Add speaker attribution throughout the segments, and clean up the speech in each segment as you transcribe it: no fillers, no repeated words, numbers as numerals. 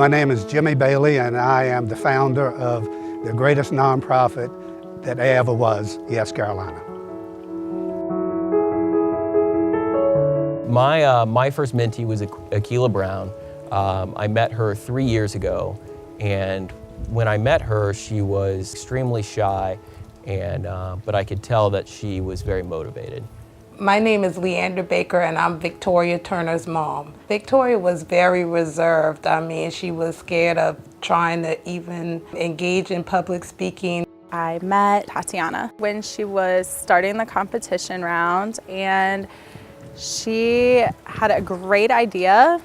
Speaker 1: My name is Jimmy Bailey, and I am the founder of the greatest nonprofit that ever was, YEScarolina.
Speaker 2: My first mentee was Akila Brown. I met her 3 years ago, and when I met her, she was extremely shy, but I could tell that she was very motivated.
Speaker 3: My name is Leander Baker, and I'm Victoria Turner's mom. Victoria was very reserved. I mean, she was scared of trying to even engage in public speaking.
Speaker 4: I met Tatiana when she was starting the competition round, and she had a great idea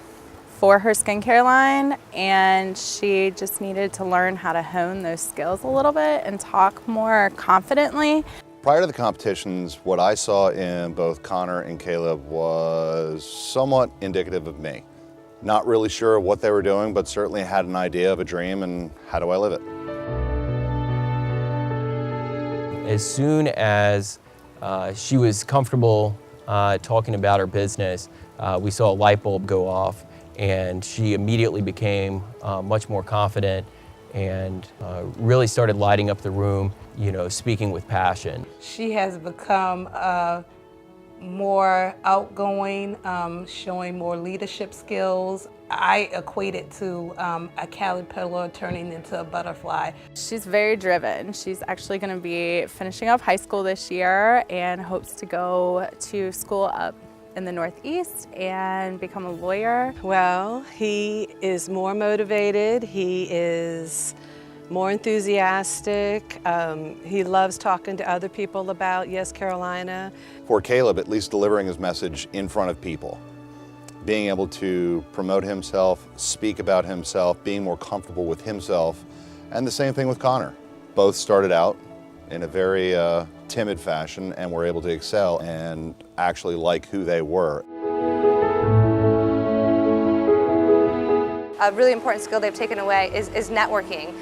Speaker 4: for her skincare line, and she just needed to learn how to hone those skills a little bit and talk more confidently.
Speaker 5: Prior to the competitions, what I saw in both Connor and Caleb was somewhat indicative of me. Not really sure what they were doing, but certainly had an idea of a dream and how do I live it.
Speaker 2: As soon as she was comfortable talking about her business, we saw a light bulb go off, and she immediately became much more confident and really started lighting up the room, speaking with passion.
Speaker 3: She has become more outgoing, showing more leadership skills. I equate it to a caterpillar turning into a butterfly.
Speaker 4: She's very driven. She's actually going to be finishing up high school this year and hopes to go to school up in the Northeast and become a lawyer.
Speaker 6: Well, he is more motivated, he is more enthusiastic, he loves talking to other people about YEScarolina.
Speaker 5: For Caleb, at least delivering his message in front of people, being able to promote himself, speak about himself, being more comfortable with himself, and the same thing with Connor. Both started out in a very timid fashion and were able to excel and actually like who they were.
Speaker 7: A really important skill they've taken away is networking.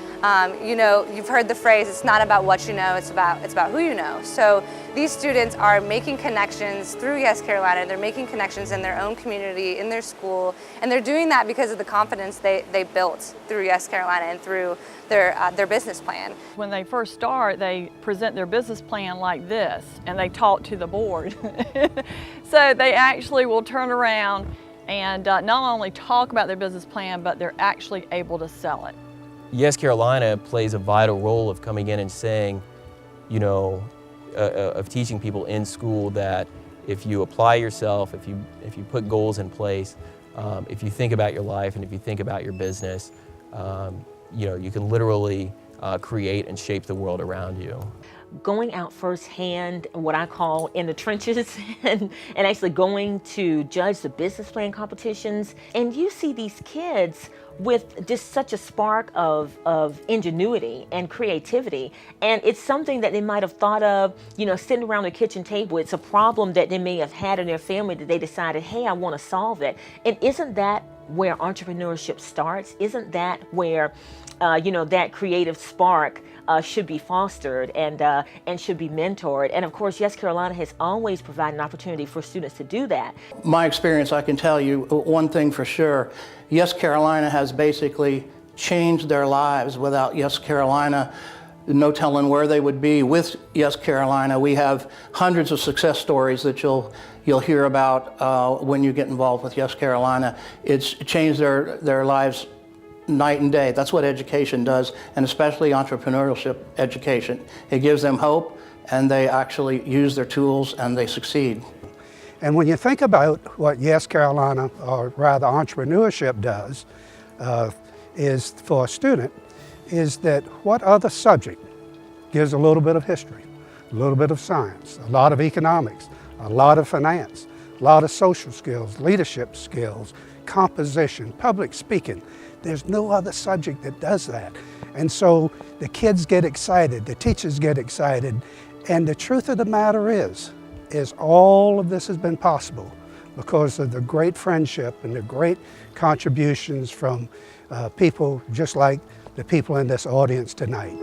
Speaker 7: You've heard the phrase, it's not about what you know, it's about who you know. So these students are making connections through YEScarolina, they're making connections in their own community, in their school, and they're doing that because of the confidence they built through YEScarolina and through their business plan.
Speaker 8: When they first start, they present their business plan like this, and they talk to the board. So they actually will turn around and not only talk about their business plan, but they're actually able to sell it.
Speaker 2: YEScarolina plays a vital role of coming in and saying, of teaching people in school that if you apply yourself, if you put goals in place, if you think about your life and if you think about your business, you can literally create and shape the world around you.
Speaker 9: Going out firsthand, what I call in the trenches, and actually going to judge the business plan competitions, and you see these kids with just such a spark of ingenuity and creativity, and it's something that they might have thought of, sitting around their kitchen table. It's a problem that they may have had in their family that they decided, hey, I want to solve it. And isn't that where entrepreneurship starts? Isn't that where that creative spark should be fostered and should be mentored? And of course, YEScarolina has always provided an opportunity for students to do that.
Speaker 10: My experience, I can tell you one thing for sure. YEScarolina has basically changed their lives. Without YEScarolina, no telling where they would be. With YEScarolina, we have hundreds of success stories that you'll hear about when you get involved with YEScarolina. It's changed their lives night and day. That's what education does, and especially entrepreneurship education. It gives them hope, and they actually use their tools and they succeed.
Speaker 1: And when you think about what YEScarolina, or rather entrepreneurship, does, is for a student, is that what other subject gives a little bit of history, a little bit of science, a lot of economics, a lot of finance, a lot of social skills, leadership skills, composition, public speaking. There's no other subject that does that. And so the kids get excited, the teachers get excited, and the truth of the matter is all of this has been possible because of the great friendship and the great contributions from people just like the people in this audience tonight.